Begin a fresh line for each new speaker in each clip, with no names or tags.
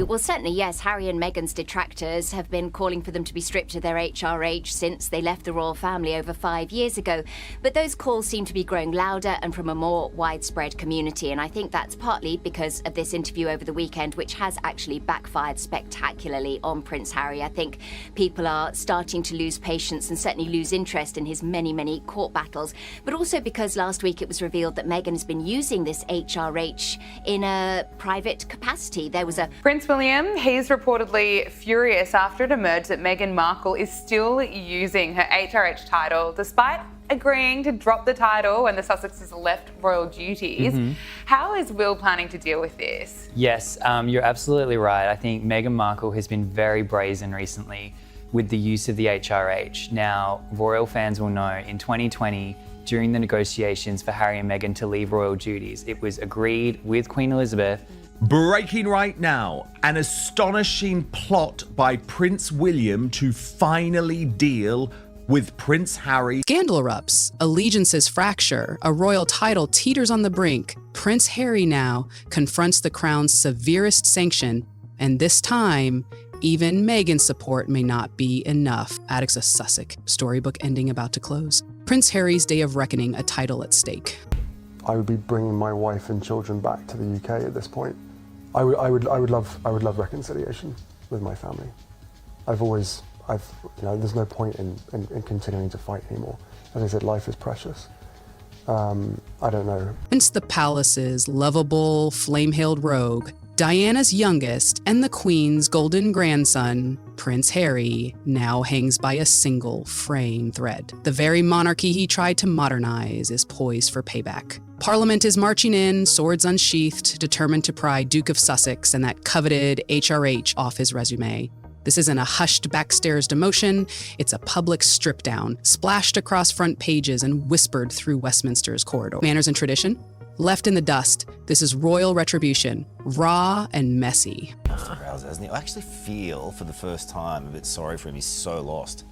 Well, certainly, yes. Harry and Meghan's detractors have been calling for them to be stripped of their HRH since they left the royal family over 5 years ago. But those calls seem to be growing louder and from a more widespread community. And I think that's partly because of this interview over the weekend, which has actually backfired spectacularly on Prince Harry. I think people are starting to lose patience and certainly lose interest in his many, many court battles. But also because last week it was revealed that Meghan has been using this HRH in a private capacity. There was a
Prince William, he's reportedly furious after it emerged that Meghan Markle is still using her HRH title despite agreeing to drop the title when the Sussexes left royal duties. How is Will planning to deal with this?
Yes, you're absolutely right. I think Meghan Markle has been very brazen recently with the use of the HRH. Now, royal fans will know in 2020, during the negotiations for Harry and Meghan to leave royal duties, it was agreed with Queen Elizabeth.
Breaking right now, an astonishing plot by Prince William to finally deal with Prince Harry.
Scandal erupts, allegiances fracture, a royal title teeters on the brink. Prince Harry now confronts the crown's severest sanction, and this time, even Meghan's support may not be enough. Atticus of Sussex, storybook ending about to close. Prince Harry's day of reckoning, a title at stake.
I would be bringing my wife and children back to the UK at this point. I would love reconciliation with my family. There's no point in continuing to fight anymore. As I said, life is precious. I don't know.
Since the palace's lovable, flame-hailed rogue, Diana's youngest and the Queen's golden grandson, Prince Harry, now hangs by a single fraying thread. The very monarchy he tried to modernize is poised for payback. Parliament is marching in, swords unsheathed, determined to pry Duke of Sussex and that coveted HRH off his resume. This isn't a hushed backstairs demotion, it's a public strip down, splashed across front pages and whispered through Westminster's corridor. Manners and tradition? Left in the dust, this is royal retribution, raw and messy.
Hasn't he? I actually feel, for the first time, a bit sorry for him. He's so lost.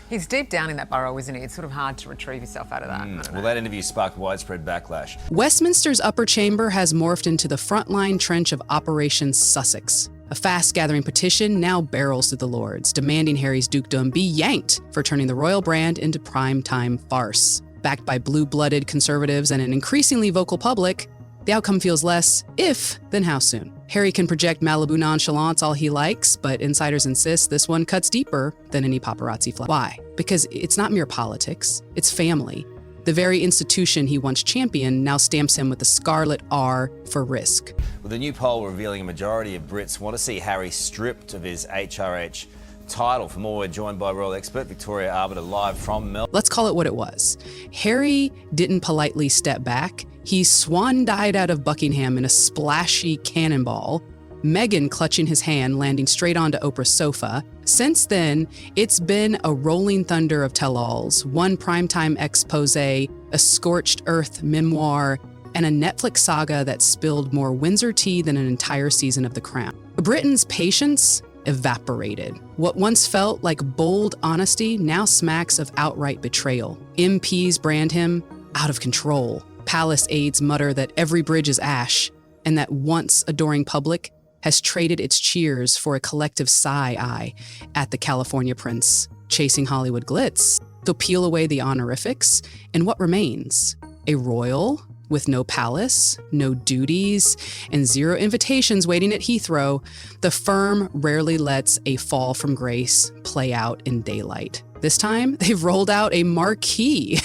He's deep down in that burrow, isn't he? It's sort of hard to retrieve yourself out of that.
Well, that interview sparked widespread backlash.
Westminster's upper chamber has morphed into the frontline trench of Operation Sussex. A fast-gathering petition now barrels through the Lords, demanding Harry's dukedom be yanked for turning the royal brand into prime-time farce. Backed by blue-blooded conservatives and an increasingly vocal public, the outcome feels less if than how soon. Harry can project Malibu nonchalance all he likes, but insiders insist this one cuts deeper than any paparazzi flash. Why? Because it's not mere politics, it's family. The very institution he once championed now stamps him with the scarlet R for risk.
With the new poll revealing a majority of Brits want to see Harry stripped of his HRH title. For more, we're joined by royal expert Victoria Arbiter live from Melbourne.
Let's call it what it was. Harry didn't politely step back. He swan-dived out of Buckingham in a splashy cannonball, Meghan clutching his hand, landing straight onto Oprah's sofa. Since then, it's been a rolling thunder of tell-alls, one primetime expose, a scorched earth memoir, and a Netflix saga that spilled more Windsor tea than an entire season of The Crown. Britain's patience evaporated. What once felt like bold honesty now smacks of outright betrayal. MPs brand him out of control. Palace aides mutter that every bridge is ash, and that once adoring public has traded its cheers for a collective sigh-eye at the California prince, chasing Hollywood glitz. So peel away the honorifics, and what remains? A royal with no palace, no duties, and zero invitations waiting at Heathrow. The firm rarely lets a fall from grace play out in daylight. This time, they've rolled out a marquee.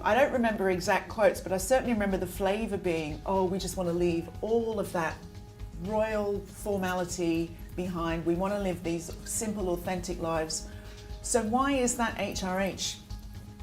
I don't remember exact quotes, but I certainly remember the flavour being, oh, we just want to leave all of that royal formality behind. We want to live these simple, authentic lives. So why is that HRH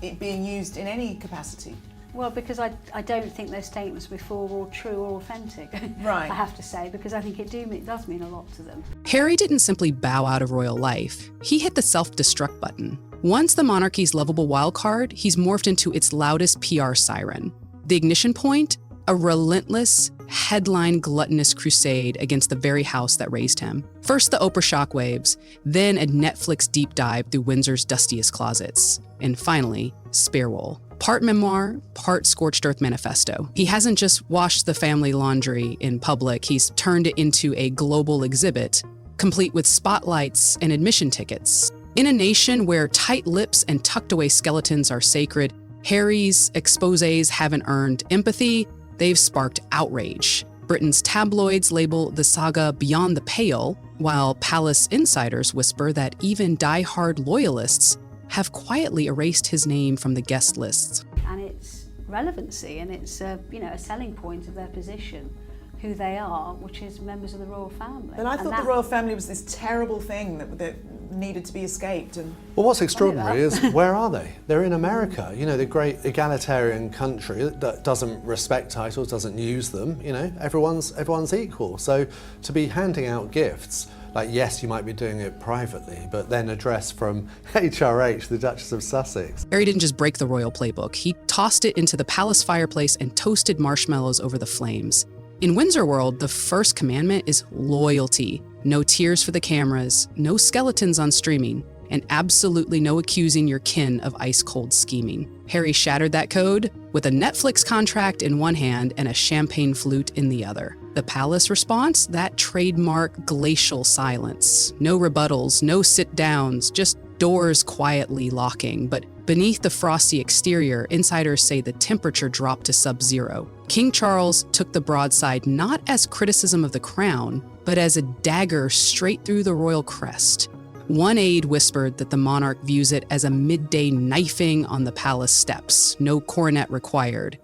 it being used in any capacity?
Well, because I don't think those statements before were true or authentic,
right.
I have to say, because I think it does mean a lot to them.
Harry didn't simply bow out of royal life. He hit the self-destruct button. Once the monarchy's lovable wildcard, he's morphed into its loudest PR siren. The ignition point? A relentless, headline gluttonous crusade against the very house that raised him. First the Oprah shockwaves, then a Netflix deep dive through Windsor's dustiest closets, and finally, Sparewool. Part memoir, part scorched earth manifesto. He hasn't just washed the family laundry in public, he's turned it into a global exhibit complete with spotlights and admission tickets. In a nation where tight lips and tucked-away skeletons are sacred, Harry's exposés haven't earned empathy, they've sparked outrage. Britain's tabloids label the saga beyond the pale, while palace insiders whisper that even die-hard loyalists have quietly erased his name from the guest lists.
And its relevancy and its a selling point of their position, who they are, which is members of the royal family.
And I thought the royal family was this terrible thing that needed to be escaped. And
well, what's extraordinary is, where are they? They're in America, the great egalitarian country that doesn't respect titles, doesn't use them. Everyone's equal. So to be handing out gifts, like, yes, you might be doing it privately, but then addressed from HRH, the Duchess of Sussex.
Harry didn't just break the royal playbook. He tossed it into the palace fireplace and toasted marshmallows over the flames. In Windsor world, the first commandment is loyalty. No tears for the cameras, no skeletons on streaming, and absolutely no accusing your kin of ice-cold scheming. Harry shattered that code with a Netflix contract in one hand and a champagne flute in the other. The palace response? That trademark glacial silence. No rebuttals, no sit-downs, just doors quietly locking. But beneath the frosty exterior, insiders say the temperature dropped to sub-zero. King Charles took the broadside not as criticism of the crown, but as a dagger straight through the royal crest. One aide whispered that the monarch views it as a midday knifing on the palace steps, no coronet required.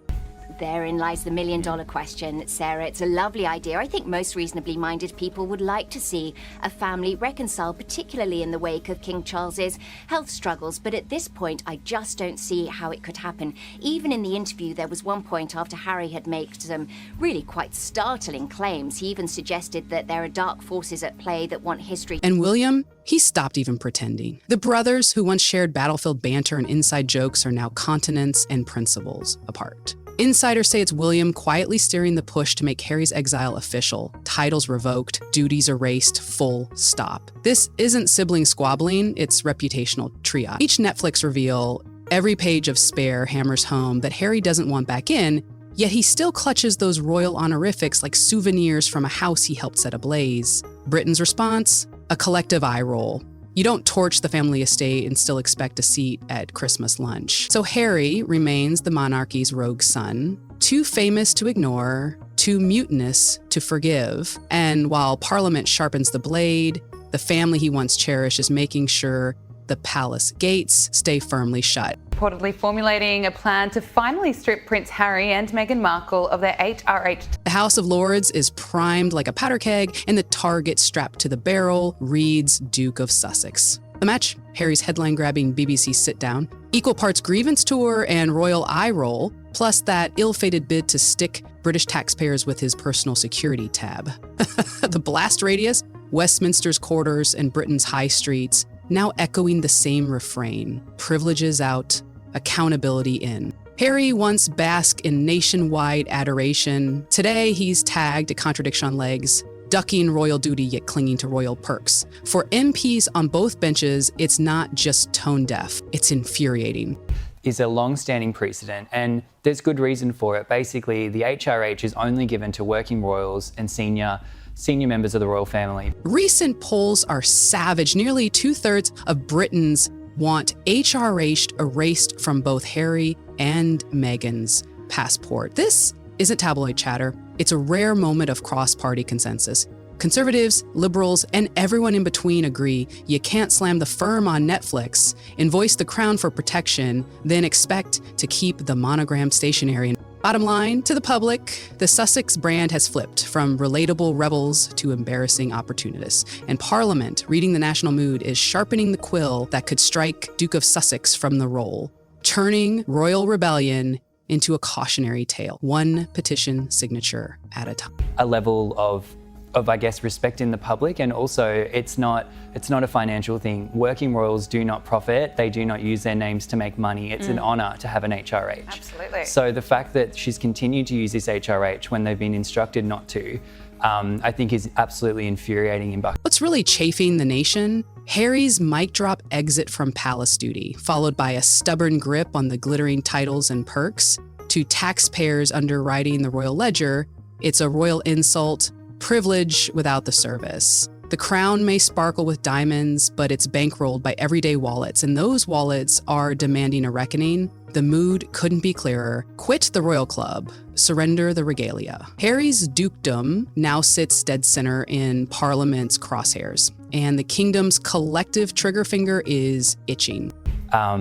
Therein lies the million-dollar question, Sarah. It's a lovely idea. I think most reasonably minded people would like to see a family reconcile, particularly in the wake of King Charles's health struggles. But at this point, I just don't see how it could happen. Even in the interview, there was one point after Harry had made some really quite startling claims. He even suggested that there are dark forces at play that want history.
And William? He stopped even pretending. The brothers who once shared battlefield banter and inside jokes are now continents and principles apart. Insiders say it's William quietly steering the push to make Harry's exile official. Titles revoked, duties erased, full stop. This isn't sibling squabbling, it's reputational triage. Each Netflix reveal, every page of Spare hammers home that Harry doesn't want back in, yet he still clutches those royal honorifics like souvenirs from a house he helped set ablaze. Britain's response? A collective eye roll. You don't torch the family estate and still expect a seat at Christmas lunch. So Harry remains the monarchy's rogue son, too famous to ignore, too mutinous to forgive. And while Parliament sharpens the blade, the family he once cherished is making sure the palace gates stay firmly shut.
Reportedly formulating a plan to finally strip Prince Harry and Meghan Markle of their HRH.
The House of Lords is primed like a powder keg, and the target strapped to the barrel reads Duke of Sussex. The match? Harry's headline-grabbing BBC sit-down, equal parts grievance tour and royal eye roll, plus that ill-fated bid to stick British taxpayers with his personal security tab. The blast radius? Westminster's quarters and Britain's high streets, now echoing the same refrain. Privileges out, accountability in. Harry once basked in nationwide adoration. Today, he's tagged at contradiction on legs, ducking royal duty yet clinging to royal perks. For MPs on both benches, it's not just tone deaf, it's infuriating.
Is a long-standing precedent, and there's good reason for it. Basically, the HRH is only given to working royals and senior members of the royal family.
Recent polls are savage. Nearly 2/3 of Britons want HRH erased from both Harry and Meghan's passport. This isn't tabloid chatter. It's a rare moment of cross-party consensus. Conservatives, liberals, and everyone in between agree you can't slam the firm on Netflix, invoice the crown for protection, then expect to keep the monogram stationary. Bottom line, to the public, the Sussex brand has flipped from relatable rebels to embarrassing opportunists. And Parliament, reading the national mood, is sharpening the quill that could strike Duke of Sussex from the roll, turning royal rebellion into a cautionary tale, one petition signature at a time.
A level of I guess, respect in the public, and also it's not a financial thing. Working royals do not profit, they do not use their names to make money. It's an honour to have an HRH.
Absolutely.
So the fact that she's continued to use this HRH when they've been instructed not to, I think is absolutely infuriating in Buckingham.
What's really chafing the nation? Harry's mic drop exit from palace duty, followed by a stubborn grip on the glittering titles and perks, to taxpayers underwriting the royal ledger. It's a royal insult, privilege without the service. The crown may sparkle with diamonds, but it's bankrolled by everyday wallets, and those wallets are demanding a reckoning. The mood couldn't be clearer. Quit the royal club. Surrender the regalia. Harry's dukedom now sits dead center in Parliament's crosshairs, and the kingdom's collective trigger finger is itching.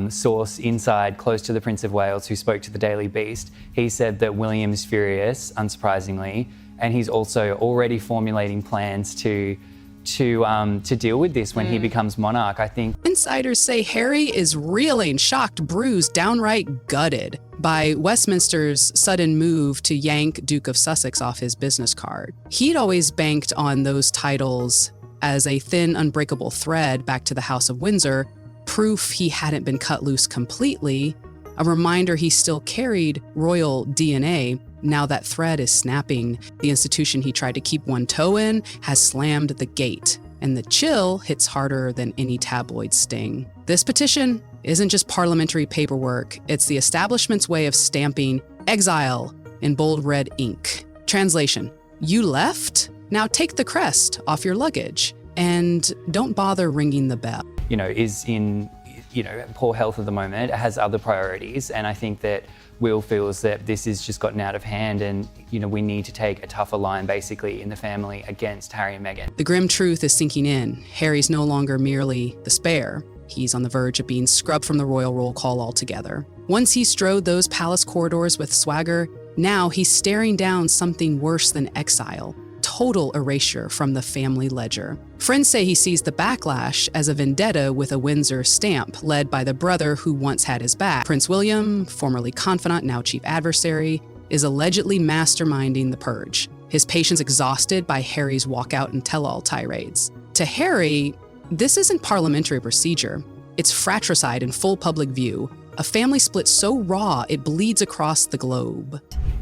Source inside, close to the Prince of Wales, who spoke to the Daily Beast, he said that William's furious, unsurprisingly, and he's also already formulating plans to deal with this when he becomes monarch. I think
Insiders say Harry is reeling, shocked, bruised, downright gutted by Westminster's sudden move to yank Duke of Sussex off his business card. He'd always banked on those titles as a thin, unbreakable thread back to the House of Windsor, proof he hadn't been cut loose completely, a reminder he still carried royal DNA. Now that thread is snapping. The institution he tried to keep one toe in has slammed the gate, and the chill hits harder than any tabloid sting. This petition isn't just parliamentary paperwork, it's the establishment's way of stamping exile in bold red ink. Translation: you left? Now take the crest off your luggage and don't bother ringing the bell.
Is in, poor health at the moment, has other priorities. And I think that Will feels that this has just gotten out of hand and, we need to take a tougher line basically in the family against Harry and Meghan.
The grim truth is sinking in. Harry's no longer merely the spare. He's on the verge of being scrubbed from the royal roll call altogether. Once he strode those palace corridors with swagger, now he's staring down something worse than exile. Total erasure from the family ledger. Friends say he sees the backlash as a vendetta with a Windsor stamp, led by the brother who once had his back. Prince William, formerly confidant, now chief adversary, is allegedly masterminding the purge. His patience exhausted by Harry's walkout and tell-all tirades. To Harry, this isn't parliamentary procedure. It's fratricide in full public view. A family split so raw it bleeds across the globe.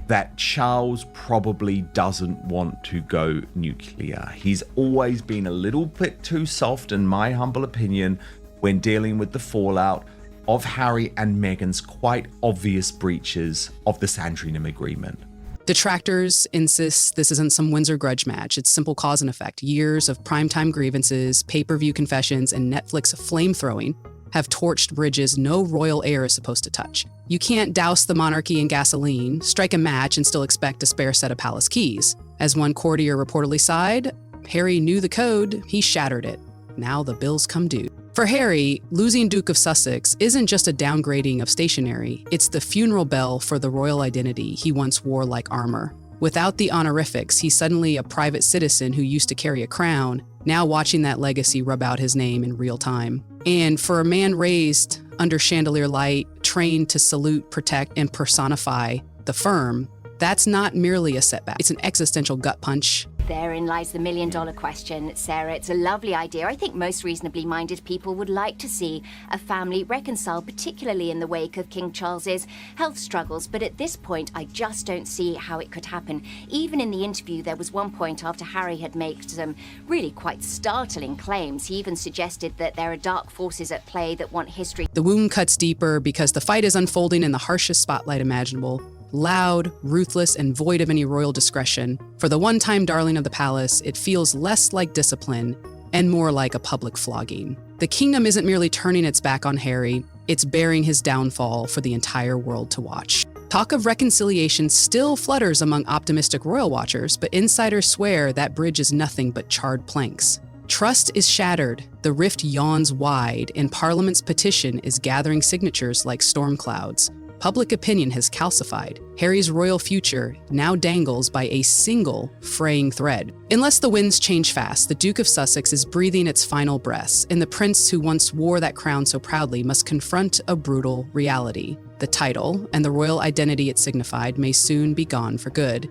That Charles probably doesn't want to go nuclear. He's always been a little bit too soft, in my humble opinion, when dealing with the fallout of Harry and Meghan's quite obvious breaches of the Sandringham Agreement.
Detractors insist this isn't some Windsor grudge match. It's simple cause and effect. Years of primetime grievances, pay-per-view confessions, and Netflix flame-throwing have torched bridges no royal heir is supposed to touch. You can't douse the monarchy in gasoline, strike a match, and still expect a spare set of palace keys. As one courtier reportedly sighed, Harry knew the code, he shattered it. Now the bills come due. For Harry, losing Duke of Sussex isn't just a downgrading of stationery, it's the funeral bell for the royal identity he once wore like armor. Without the honorifics, he's suddenly a private citizen who used to carry a crown, now watching that legacy rub out his name in real time. And for a man raised under chandelier light, trained to salute, protect, and personify the firm, that's not merely a setback. It's an existential gut punch.
Therein lies the million-dollar question, Sarah. It's a lovely idea. I think most reasonably minded people would like to see a family reconcile, particularly in the wake of King Charles's health struggles. But at this point, I just don't see how it could happen. Even in the interview, there was one point after Harry had made some really quite startling claims. He even suggested that there are dark forces at play that want history.
The wound cuts deeper because the fight is unfolding in the harshest spotlight imaginable. Loud, ruthless, and void of any royal discretion. For the one-time darling of the palace, it feels less like discipline and more like a public flogging. The kingdom isn't merely turning its back on Harry, it's bearing his downfall for the entire world to watch. Talk of reconciliation still flutters among optimistic royal watchers, but insiders swear that bridge is nothing but charred planks. Trust is shattered, the rift yawns wide, and Parliament's petition is gathering signatures like storm clouds. Public opinion has calcified. Harry's royal future now dangles by a single fraying thread. Unless the winds change fast, the Duke of Sussex is breathing its final breaths, and the prince who once wore that crown so proudly must confront a brutal reality. The title and the royal identity it signified may soon be gone for good.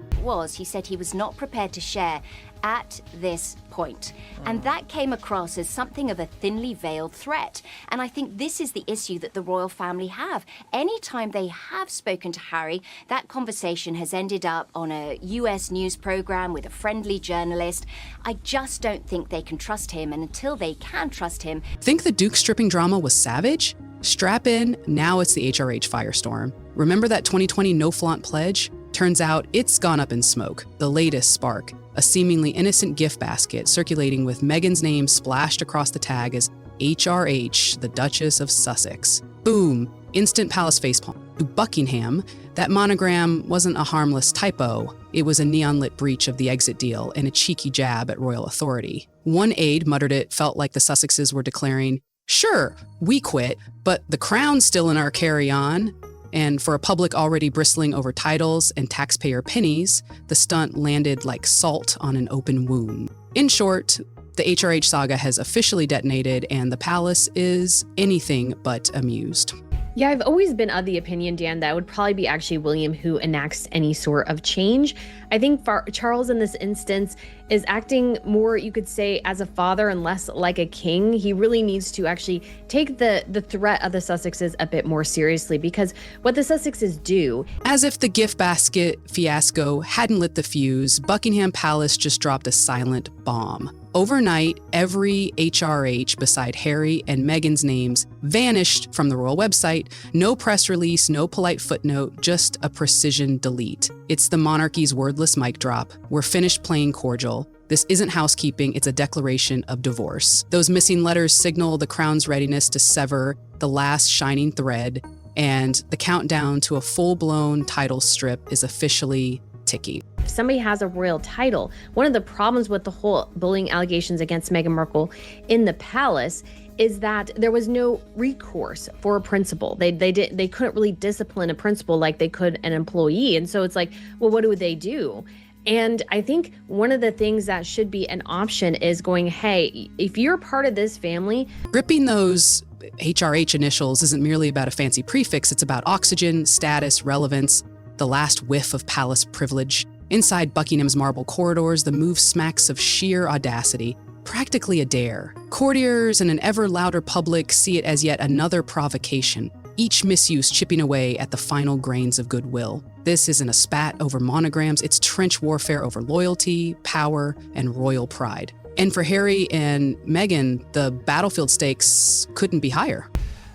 He said he was not prepared to share at this point. And that came across as something of a thinly veiled threat. And I think this is the issue that the royal family have. Anytime they have spoken to Harry, that conversation has ended up on a US news program with a friendly journalist. I just don't think they can trust him, and until they can trust him...
Think the Duke stripping drama was savage? Strap in, now it's the HRH firestorm. Remember that 2020 no flaunt pledge? Turns out it's gone up in smoke, the latest spark. a seemingly innocent gift basket circulating with Meghan's name splashed across the tag as HRH, the Duchess of Sussex. Boom, instant palace facepalm. To Buckingham, that monogram wasn't a harmless typo. It was a neon-lit breach of the exit deal and a cheeky jab at royal authority. One aide muttered it felt like the Sussexes were declaring, "Sure, we quit, but the crown's still in our carry-on." And for a public already bristling over titles and taxpayer pennies, the stunt landed like salt on an open wound. In short, the HRH saga has officially detonated, and the palace is anything but amused.
Yeah, I've always been of the opinion, Dan, that it would probably be actually William who enacts any sort of change. I think Charles in this instance is acting more, you could say, as a father and less like a king. He really needs to actually take the threat of the Sussexes a bit more seriously, because what the Sussexes do...
As if the gift basket fiasco hadn't lit the fuse, Buckingham Palace just dropped a silent bomb. Overnight, every HRH beside Harry and Meghan's names vanished from the royal website. No press release, no polite footnote, just a precision delete. It's the monarchy's wordless mic drop. We're finished playing cordial. This isn't housekeeping, it's a declaration of divorce. Those missing letters signal the crown's readiness to sever the last shining thread, and the countdown to a full-blown title strip is officially ticking.
If somebody has a royal title, one of the problems with the whole bullying allegations against Meghan Markle in the palace is that there was no recourse for a principal. They couldn't really discipline a principal like they could an employee. And so it's like, well, what do they do? And I think one of the things that should be an option is going, hey, if you're part of this family...
Gripping those HRH initials isn't merely about a fancy prefix, it's about oxygen, status, relevance, the last whiff of palace privilege. Inside Buckingham's marble corridors, the move smacks of sheer audacity, practically a dare. Courtiers and an ever louder public see it as yet another provocation, each misuse chipping away at the final grains of goodwill. This isn't a spat over monograms, it's trench warfare over loyalty, power, and royal pride. And for Harry and Meghan, the battlefield stakes couldn't be higher.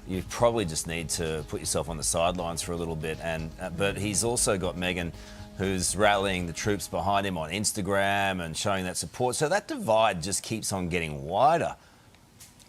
You probably just need to put yourself on the sidelines for a little bit, but he's also got Meghan, who's rallying the troops behind him on Instagram and showing that support. So that divide just keeps on getting wider.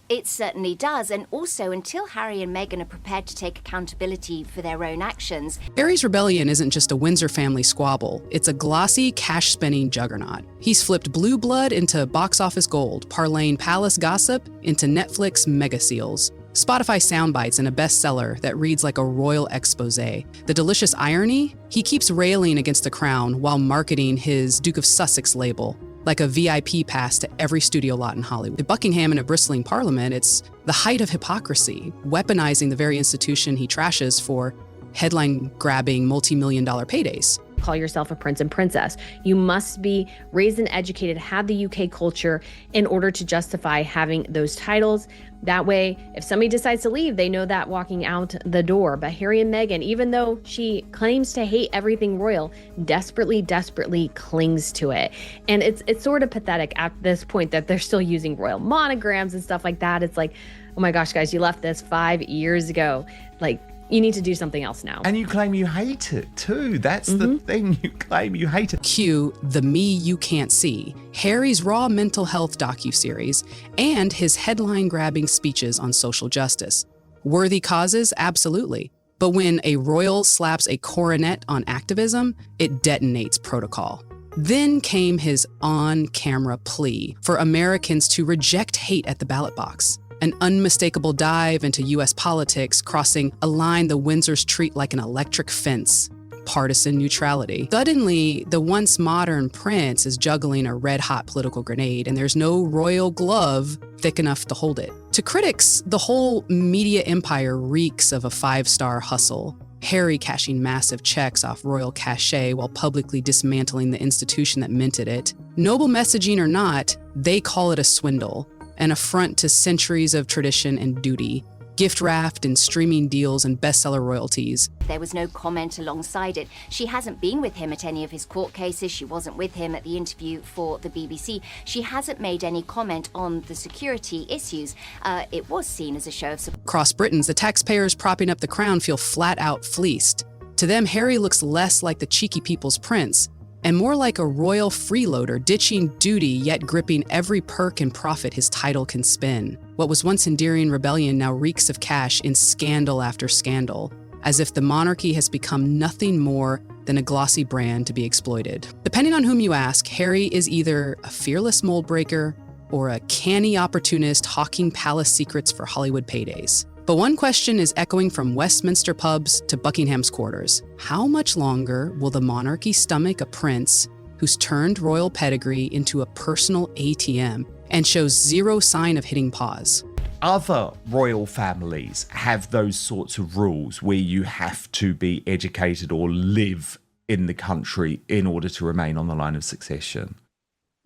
It certainly does, and also until Harry and Meghan are prepared to take accountability for their own actions.
Harry's rebellion isn't just a Windsor family squabble, it's a glossy, cash-spending juggernaut. He's flipped blue blood into box office gold, parlaying palace gossip into Netflix mega seals. Spotify soundbites and a bestseller that reads like a royal expose. The delicious irony? He keeps railing against the crown while marketing his Duke of Sussex label, like a VIP pass to every studio lot in Hollywood. At Buckingham and a bristling parliament, it's the height of hypocrisy, weaponizing the very institution he trashes for headline-grabbing multi-million-dollar paydays.
Call yourself a prince and princess. You must be raised and educated, have the UK culture in order to justify having those titles. That way, if somebody decides to leave, they know that walking out the door. But Harry and Meghan, even though she claims to hate everything royal, desperately clings to it. And it's sort of pathetic at this point that they're still using royal monograms and stuff like that. It's like, oh my gosh, guys, you left this 5 years ago. Like, you need to do something else now.
And you claim you hate it too. That's the thing, you claim you hate it.
Cue The Me You Can't See, Harry's raw mental health docuseries, and his headline-grabbing speeches on social justice. Worthy causes? Absolutely. But when a royal slaps a coronet on activism, it detonates protocol. Then came his on-camera plea for Americans to reject hate at the ballot box. An unmistakable dive into U.S. politics, crossing a line the Windsors treat like an electric fence. Partisan neutrality. Suddenly, the once modern prince is juggling a red-hot political grenade, and there's no royal glove thick enough to hold it. To critics, the whole media empire reeks of a five-star hustle. Harry cashing massive checks off royal cachet while publicly dismantling the institution that minted it. Noble messaging or not, they call it a swindle. An affront to centuries of tradition and duty, gift raft and streaming deals and bestseller royalties.
There was no comment alongside it. She hasn't been with him at any of his court cases. She wasn't with him at the interview for the BBC. She hasn't made any comment on the security issues. It was seen as a show of support.
Across Britain, the taxpayers propping up the crown feel flat out fleeced. To them, Harry looks less like the cheeky people's prince and more like a royal freeloader ditching duty yet gripping every perk and profit his title can spin. What was once endearing rebellion now reeks of cash in scandal after scandal, as if the monarchy has become nothing more than a glossy brand to be exploited. Depending on whom you ask, Harry is either a fearless mold breaker or a canny opportunist hawking palace secrets for Hollywood paydays. But one question is echoing from Westminster pubs to Buckingham's quarters. How much longer will the monarchy stomach a prince who's turned royal pedigree into a personal ATM and shows zero sign of hitting pause?
Other royal families have those sorts of rules where you have to be educated or live in the country in order to remain on the line of succession.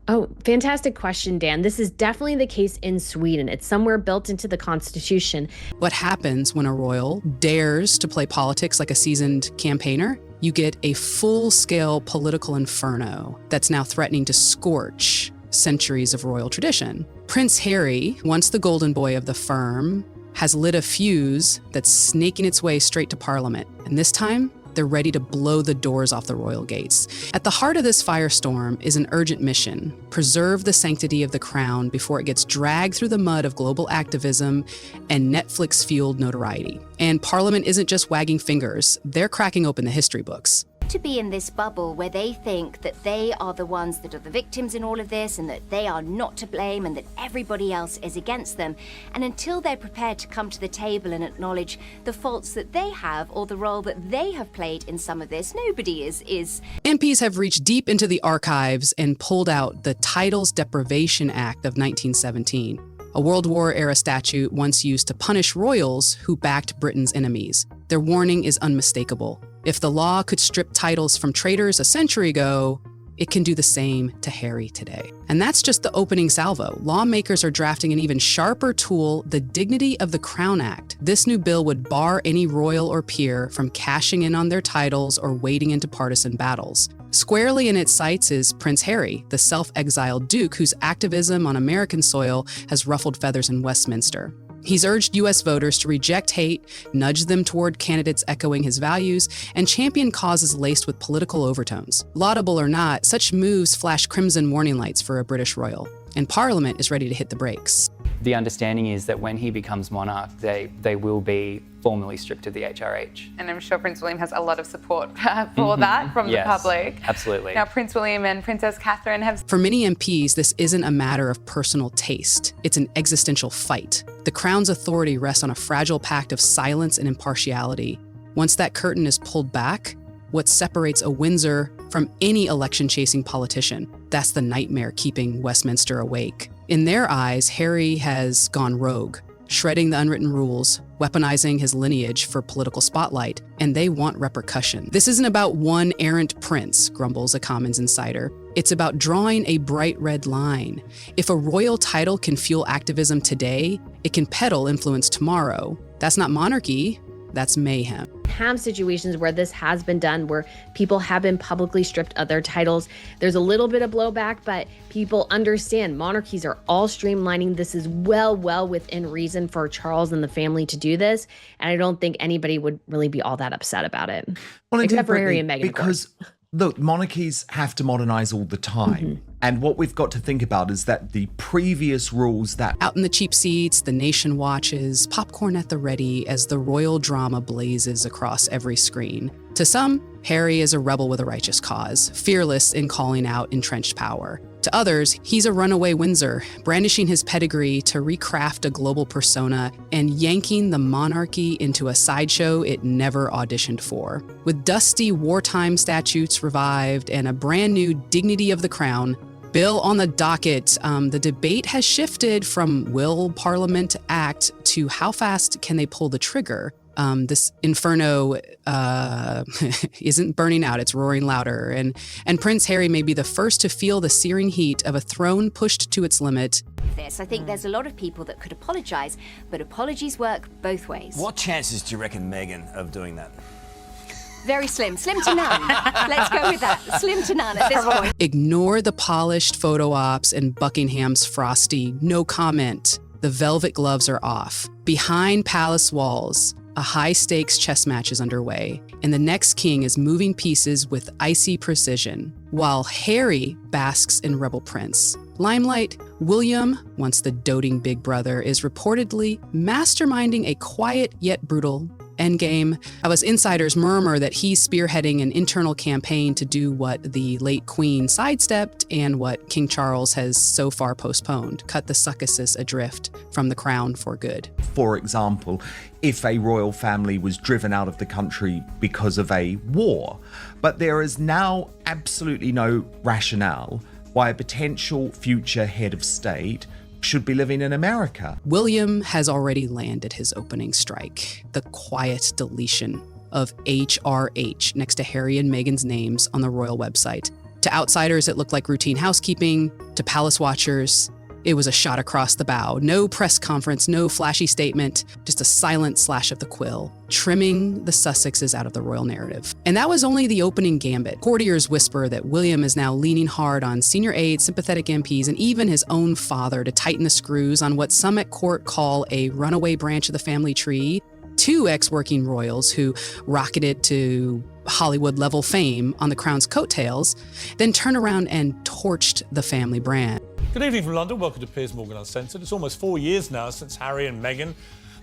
Oh, fantastic question, Dan. This is definitely the case in Sweden. It's somewhere built into the constitution.
What happens when a royal dares to play politics like a seasoned campaigner? You get a full-scale political inferno that's now threatening to scorch centuries of royal tradition. Prince Harry, once the golden boy of the firm, has lit a fuse that's snaking its way straight to Parliament. And this time, they're ready to blow the doors off the royal gates. At the heart of this firestorm is an urgent mission: preserve the sanctity of the crown before it gets dragged through the mud of global activism and Netflix-fueled notoriety. And Parliament isn't just wagging fingers, they're cracking open the history books.
To be in this bubble where they think that they are the ones that are the victims in all of this and that they are not to blame and that everybody else is against them. And until they're prepared to come to the table and acknowledge the faults that they have or the role that they have played in some of this, nobody is.
MPs have reached deep into the archives and pulled out the Titles Deprivation Act of 1917, a World War-era statute once used to punish royals who backed Britain's enemies. Their warning is unmistakable. If the law could strip titles from traitors a century ago, it can do the same to Harry today. And that's just the opening salvo. Lawmakers are drafting an even sharper tool, the Dignity of the Crown Act. This new bill would bar any royal or peer from cashing in on their titles or wading into partisan battles. Squarely in its sights is Prince Harry, the self-exiled Duke whose activism on American soil has ruffled feathers in Westminster. He's urged U.S. voters to reject hate, nudge them toward candidates echoing his values, and champion causes laced with political overtones. Laudable or not, such moves flash crimson warning lights for a British royal, and Parliament is ready to hit the brakes.
The understanding is that when he becomes monarch, they will be formally stripped of the HRH.
And I'm sure Prince William has a lot of support for that from the public.
Absolutely.
Now, Prince William and Princess Catherine have...
For many MPs, this isn't a matter of personal taste. It's an existential fight. The Crown's authority rests on a fragile pact of silence and impartiality. Once that curtain is pulled back, what separates a Windsor from any election-chasing politician? That's the nightmare keeping Westminster awake. In their eyes, Harry has gone rogue, shredding the unwritten rules, weaponizing his lineage for political spotlight, and they want repercussion. This isn't about one errant prince, grumbles a Commons insider. It's about drawing a bright red line. If a royal title can fuel activism today, it can peddle influence tomorrow. That's not monarchy, that's mayhem.
Have situations where this has been done, where people have been publicly stripped of their titles. There's a little bit of blowback, but people understand monarchies are all streamlining. This is well within reason for Charles and the family to do this. And I don't think anybody would really be all that upset about it.
Well,
except for Harry and Meghan,
because look, monarchies have to modernize all the time. And what we've got to think about is that the previous rules that...
Out in the cheap seats, the nation watches, popcorn at the ready as the royal drama blazes across every screen. To some, Harry is a rebel with a righteous cause, fearless in calling out entrenched power. To others, he's a runaway Windsor, brandishing his pedigree to recraft a global persona and yanking the monarchy into a sideshow it never auditioned for. With dusty wartime statutes revived and a brand new Dignity of the Crown bill on the docket, the debate has shifted from will Parliament act to how fast can they pull the trigger. This inferno isn't burning out, it's roaring louder. And Prince Harry may be the first to feel the searing heat of a throne pushed to its limit.
I think there's a lot of people that could apologise, but apologies work both ways.
What chances do you reckon Meghan of doing that?
Very slim to none. Let's go with that. Slim to none at this point.
Ignore the polished photo ops and Buckingham's frosty no comment. The velvet gloves are off. Behind palace walls, a high-stakes chess match is underway, and the next king is moving pieces with icy precision, while Harry basks in rebel prince. Limelight, William, once the doting big brother, is reportedly masterminding a quiet yet brutal endgame. As insiders murmur that he's spearheading an internal campaign to do what the late Queen sidestepped and what King Charles has so far postponed, cut the Sussexes adrift from the crown for good.
For example, if a royal family was driven out of the country because of a war, but there is now absolutely no rationale why a potential future head of state should be living in America.
William has already landed his opening strike, the quiet deletion of HRH next to Harry and Meghan's names on the royal website. To outsiders, it looked like routine housekeeping. To palace watchers, it was a shot across the bow. No press conference, no flashy statement, just a silent slash of the quill, trimming the Sussexes out of the royal narrative. And that was only the opening gambit. Courtiers whisper that William is now leaning hard on senior aides, sympathetic MPs, and even his own father to tighten the screws on what some at court call a runaway branch of the family tree. 2 ex-working royals who rocketed to Hollywood-level fame on the crown's coattails, then turned around and torched the family brand.
Good evening from London. Welcome to Piers Morgan Uncensored. It's almost 4 years now since Harry and Meghan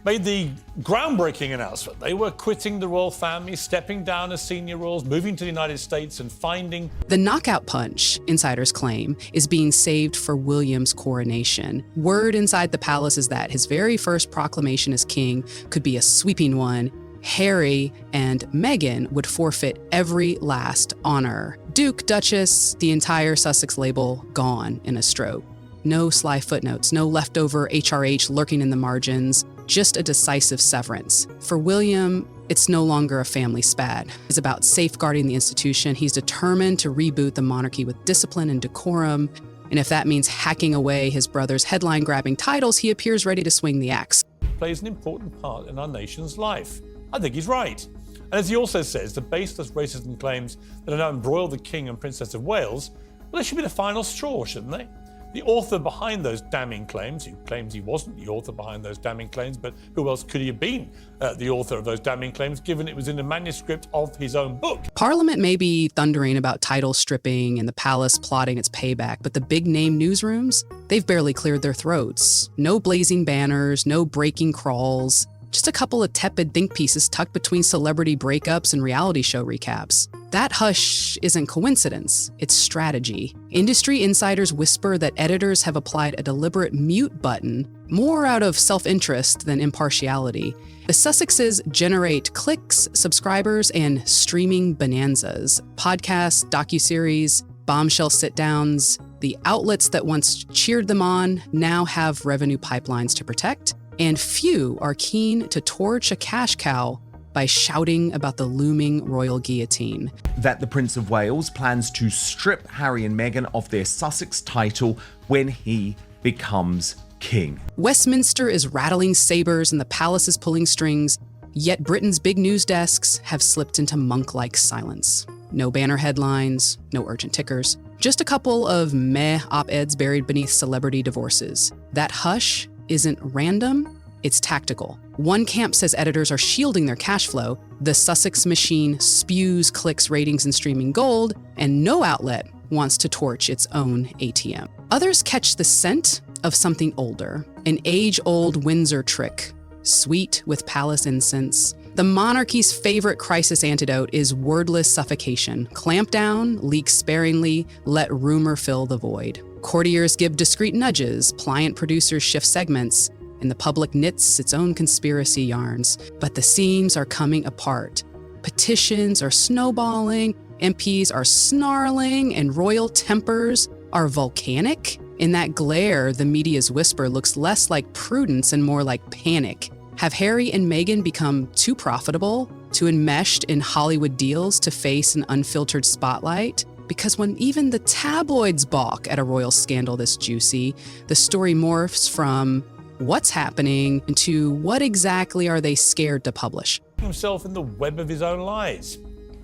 made the groundbreaking announcement. They were quitting the royal family, stepping down as senior royals, moving to the United States and finding...
The knockout punch, insiders claim, is being saved for William's coronation. Word inside the palace is that his very first proclamation as king could be a sweeping one. Harry and Meghan would forfeit every last honor. Duke, Duchess, the entire Sussex label gone in a stroke. No sly footnotes, no leftover HRH lurking in the margins, just a decisive severance. For William, it's no longer a family spat. It's about safeguarding the institution. He's determined to reboot the monarchy with discipline and decorum. And if that means hacking away his brother's headline-grabbing titles, he appears ready to swing the axe.
Plays an important part in our nation's life. I think he's right. And as he also says, the baseless racism claims that are now embroiled the King and Princess of Wales, well, they should be the final straw, shouldn't they? The author behind those damning claims, who claims he wasn't the author behind those damning claims, but who else could he have been the author of those damning claims, given it was in the manuscript of his own book?
Parliament may be thundering about title stripping and the palace plotting its payback, but the big-name newsrooms, they've barely cleared their throats. No blazing banners, no breaking crawls. Just a couple of tepid think pieces tucked between celebrity breakups and reality show recaps. That hush isn't coincidence, it's strategy. Industry insiders whisper that editors have applied a deliberate mute button, more out of self-interest than impartiality. The Sussexes generate clicks, subscribers, and streaming bonanzas. Podcasts, docuseries, bombshell sit-downs. The outlets that once cheered them on now have revenue pipelines to protect. And few are keen to torch a cash cow by shouting about the looming royal guillotine.
That the Prince of Wales plans to strip Harry and Meghan of their Sussex title when he becomes king.
Westminster is rattling sabers and the palace is pulling strings, yet Britain's big news desks have slipped into monk-like silence. No banner headlines, no urgent tickers, just a couple of meh op-eds buried beneath celebrity divorces. That hush isn't random, it's tactical. One camp says editors are shielding their cash flow. The Sussex machine spews clicks, ratings, and streaming gold, and no outlet wants to torch its own ATM. Others catch the scent of something older, an age-old Windsor trick, sweet with palace incense. The monarchy's favorite crisis antidote is wordless suffocation. Clamp down, leak sparingly, let rumor fill the void. Courtiers give discreet nudges, pliant producers shift segments, and the public knits its own conspiracy yarns. But the seams are coming apart. Petitions are snowballing, MPs are snarling, and royal tempers are volcanic. In that glare, the media's whisper looks less like prudence and more like panic. Have Harry and Meghan become too profitable, too enmeshed in Hollywood deals to face an unfiltered spotlight? Because when even the tabloids balk at a royal scandal this juicy, the story morphs from what's happening into what exactly are they scared to publish?
Himself in the web of his own lies.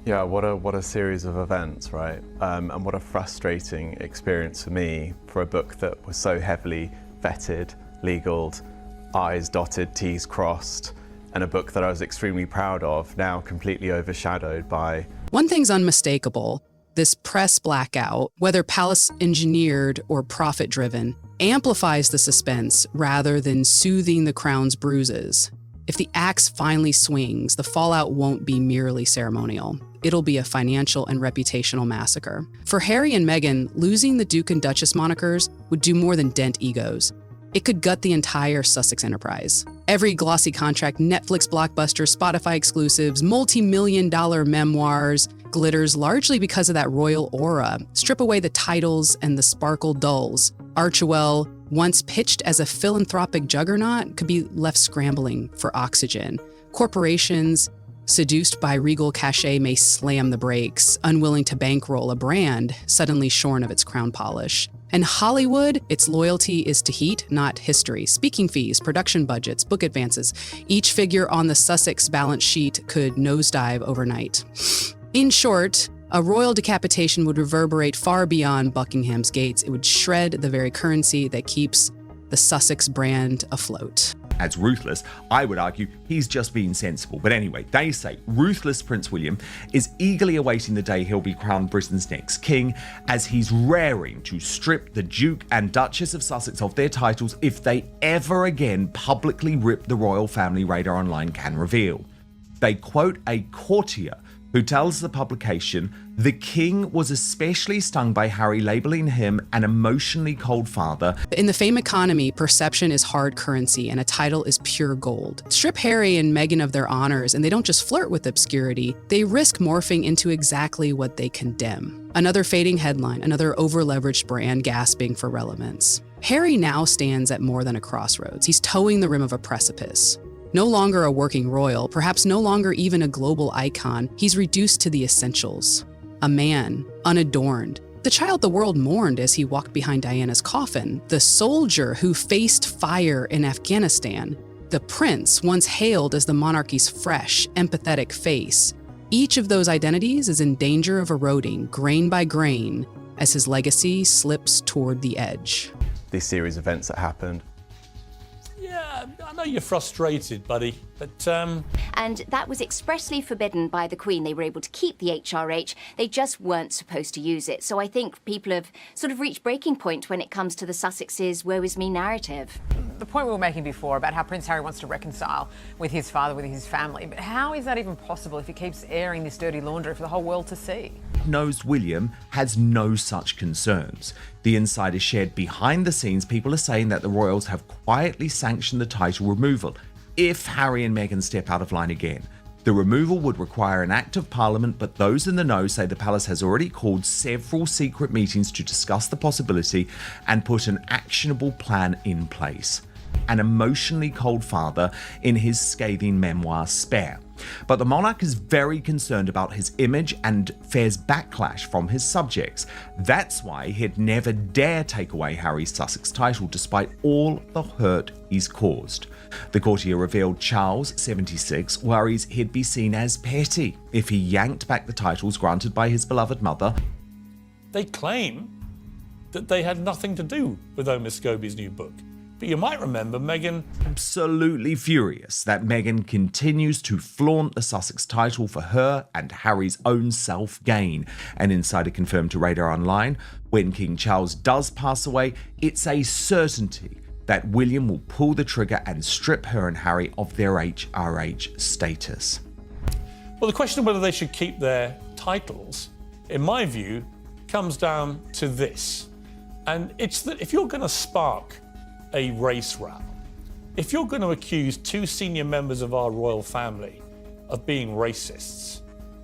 Yeah, what a series of events, right? And what a frustrating experience for me for a book that was so heavily vetted, legaled, I's dotted, T's crossed, and a book that I was extremely proud of, now completely overshadowed by...
One thing's unmistakable. This press blackout, whether palace engineered or profit driven, amplifies the suspense rather than soothing the crown's bruises. If the axe finally swings, the fallout won't be merely ceremonial. It'll be a financial and reputational massacre. For Harry and Meghan, losing the Duke and Duchess monikers would do more than dent egos. It could gut the entire Sussex enterprise. Every glossy contract, Netflix blockbuster, Spotify exclusives, multi-million-dollar memoirs, glitters largely because of that royal aura. Strip away the titles and the sparkle dulls. Archewell, once pitched as a philanthropic juggernaut, could be left scrambling for oxygen. Corporations, seduced by regal cachet, may slam the brakes, unwilling to bankroll a brand suddenly shorn of its crown polish. And Hollywood, its loyalty is to heat, not history. Speaking fees, production budgets, book advances. Each figure on the Sussex balance sheet could nosedive overnight. In short, a royal decapitation would reverberate far beyond Buckingham's gates. It would shred the very currency that keeps the Sussex brand afloat.
As ruthless, I would argue he's just being sensible. But anyway, they say ruthless Prince William is eagerly awaiting the day he'll be crowned Britain's next king, as he's raring to strip the Duke and Duchess of Sussex of their titles if they ever again publicly rip the royal family, Radar Online can reveal. They quote a courtier who tells the publication, "The king was especially stung by Harry labelling him an emotionally cold father."
In the fame economy, perception is hard currency and a title is pure gold. Strip Harry and Meghan of their honors and they don't just flirt with obscurity, they risk morphing into exactly what they condemn. Another fading headline, another over-leveraged brand gasping for relevance. Harry now stands at more than a crossroads. He's towing the rim of a precipice. No longer a working royal, perhaps no longer even a global icon, he's reduced to the essentials. A man, unadorned. The child the world mourned as he walked behind Diana's coffin. The soldier who faced fire in Afghanistan. The prince once hailed as the monarchy's fresh, empathetic face. Each of those identities is in danger of eroding, grain by grain, as his legacy slips toward the edge.
This series of events that happened.
Yeah, I know you're frustrated, buddy, but...
And that was expressly forbidden by the Queen. They were able to keep the HRH, they just weren't supposed to use it. So I think people have sort of reached breaking point when it comes to the Sussex's woe is me narrative.
The point we were making before about how Prince Harry wants to reconcile with his father, with his family, but how is that even possible if he keeps airing this dirty laundry for the whole world to see?
Nosed William has no such concerns. The insider shared behind the scenes, people are saying that the royals have quietly sanctioned the title removal if Harry and Meghan step out of line again. The removal would require an act of parliament, but those in the know say the palace has already called several secret meetings to discuss the possibility and put an actionable plan in place. An emotionally cold father in his scathing memoir Spare. But the monarch is very concerned about his image and fares backlash from his subjects. That's why he'd never dare take away Harry's Sussex title despite all the hurt he's caused. The courtier revealed Charles, 76, worries he'd be seen as petty if he yanked back the titles granted by his beloved mother.
They claim that they had nothing to do with Omar Scobie's new book. But you might remember Meghan...
Absolutely furious that Meghan continues to flaunt the Sussex title for her and Harry's own self-gain. An insider confirmed to Radar Online, when King Charles does pass away, it's a certainty that William will pull the trigger and strip her and Harry of their HRH status.
Well, the question of whether they should keep their titles, in my view, comes down to this. And it's that if you're going to spark a race row, if you're going to accuse two senior members of our royal family of being racists,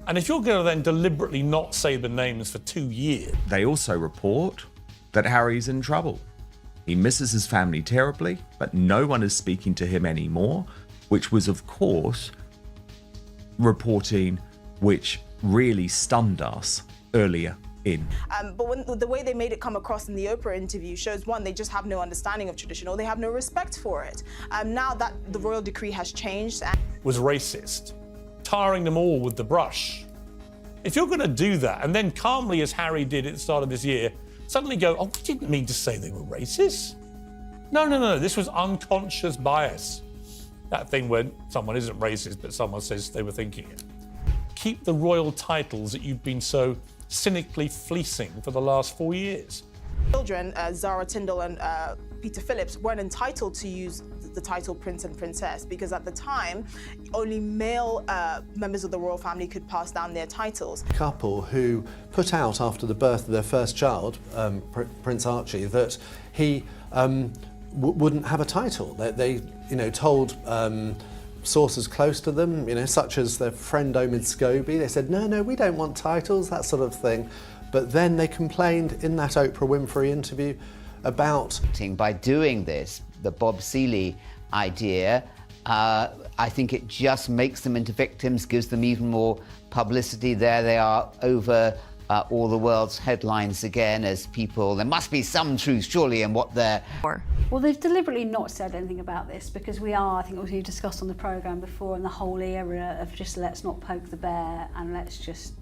and if you're going to then deliberately not say the names for 2 years...
They also report that Harry's in trouble. He misses his family terribly, but no one is speaking to him anymore, which was, of course, reporting which really stunned us earlier in.
But the way they made it come across in the Oprah interview shows, one, they just have no understanding of tradition, or they have no respect for it. Now that the royal decree has changed...
was racist, tarring them all with the brush. If you're going to do that, and then calmly, as Harry did at the start of this year, suddenly go, oh, we didn't mean to say they were racist. No, this was unconscious bias. That thing where someone isn't racist, but someone says they were thinking it. Keep the royal titles that you've been so cynically fleecing for the last 4 years.
Children, Zara Tindall and Peter Phillips, weren't entitled to use the title Prince and Princess because at the time, only male members of the royal family could pass down their titles.
A couple who put out after the birth of their first child, Prince Archie, that he wouldn't have a title. They told sources close to them, such as their friend Omid Scobie, they said, no, we don't want titles, that sort of thing. But then they complained in that Oprah Winfrey interview about...
By doing this, the Bob Seeley idea, I think it just makes them into victims, gives them even more publicity. There they are over all the world's headlines again as people, there must be some truth surely in what they're...
Well, they've deliberately not said anything about this because we are, I think as we discussed on the programme before, in the whole era of just let's not poke the bear and let's just,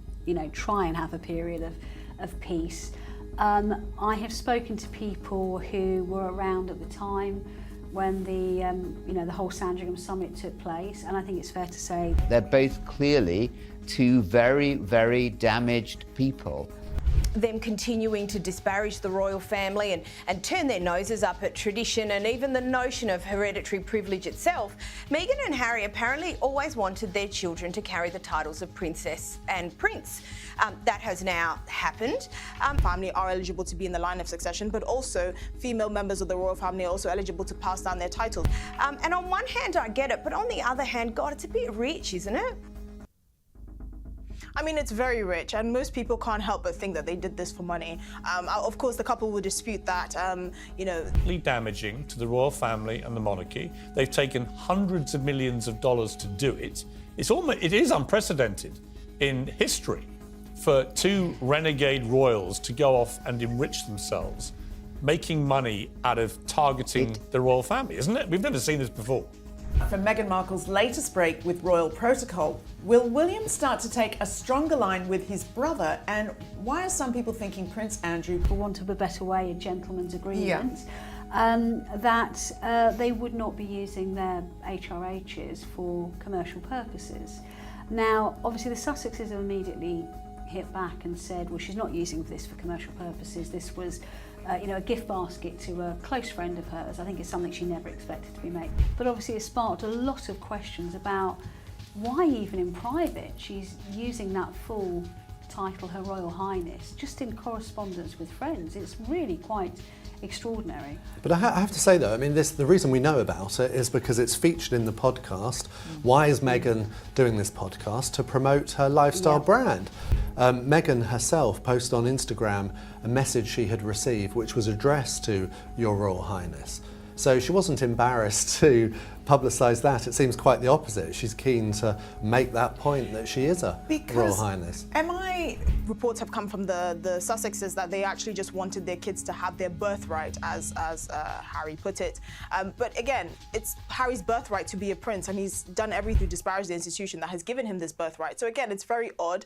try and have a period of peace. I have spoken to people who were around at the time when the whole Sandringham summit took place, and I think it's fair to say
they're both clearly two very, very damaged people.
Them continuing to disparage the royal family and turn their noses up at tradition and even the notion of hereditary privilege itself, Meghan and Harry apparently always wanted their children to carry the titles of princess and prince. That has now happened. Family are eligible to be in the line of succession, but also female members of the royal family are also eligible to pass down their titles. And on one hand, I get it, but on the other hand, God, it's a bit rich, isn't it?
I mean, it's very rich, and most people can't help but think that they did this for money. Of course, the couple will dispute that,
Damaging to the royal family and the monarchy. They've taken hundreds of millions of dollars to do it. It is unprecedented in history for two renegade royals to go off and enrich themselves, making money out of targeting the royal family, isn't it? We've never seen this before.
From Meghan Markle's latest break with royal protocol, will William start to take a stronger line with his brother? And why are some people thinking Prince Andrew,
for want of a better way, a gentleman's agreement, that they would not be using their HRHs for commercial purposes? Now, obviously, the Sussexes have immediately hit back and said, well, she's not using this for commercial purposes. This was a gift basket to a close friend of hers. I think it's something she never expected to be made. But obviously it sparked a lot of questions about why even in private she's using that full title, Her Royal Highness, just in correspondence with friends. It's really quite extraordinary.
But I have to say though, I mean, the reason we know about it is because it's featured in the podcast. Why is Meghan doing this podcast? To promote her lifestyle brand. Meghan herself posted on Instagram a message she had received which was addressed to Your Royal Highness. So she wasn't embarrassed to publicise that. It seems quite the opposite. She's keen to make that point that she is a Royal Highness.
Reports have come from the Sussexes that they actually just wanted their kids to have their birthright, as Harry put it. But again, it's Harry's birthright to be a prince, and he's done everything to disparage the institution that has given him this birthright. So again, it's very odd.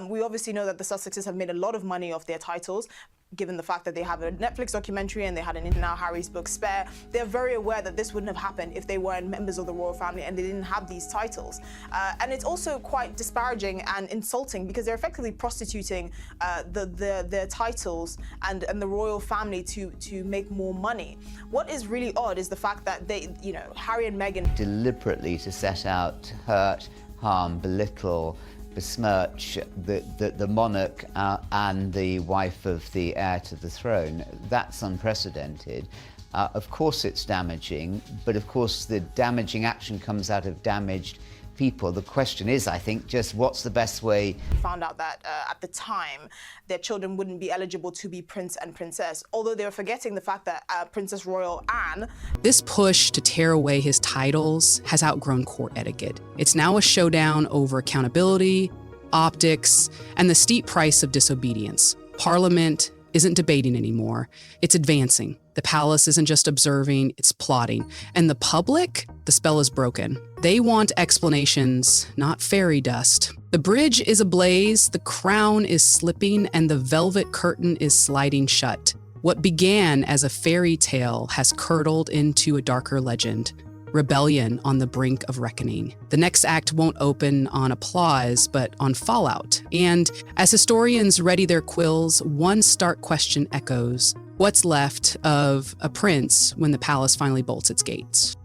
We obviously know that the Sussexes have made a lot of money off their titles, given the fact that they have a Netflix documentary and they had now Harry's book Spare. They're very aware that this wouldn't have happened if they weren't members of the royal family and they didn't have these titles. And it's also quite disparaging and insulting because they're effectively prostituting their titles and the royal family to make more money. What is really odd is the fact that Harry and Meghan
deliberately to set out to hurt, harm, belittle, besmirch the monarch and the wife of the heir to the throne. That's unprecedented. Of course it's damaging, but of course the damaging action comes out of damaged people. The question is, I think, just what's the best way?
Found out that at the time their children wouldn't be eligible to be prince and princess, although they were forgetting the fact that Princess Royal Anne...
This push to tear away his titles has outgrown court etiquette. It's now a showdown over accountability, optics, and the steep price of disobedience. Parliament isn't debating anymore. It's advancing. The palace isn't just observing, it's plotting. And the public, the spell is broken. They want explanations, not fairy dust. The bridge is ablaze, the crown is slipping, and the velvet curtain is sliding shut. What began as a fairy tale has curdled into a darker legend. rebellion on the brink of reckoning. The next act won't open on applause, but on fallout. And as historians ready their quills, one stark question echoes: what's left of a prince when the palace finally bolts its gates?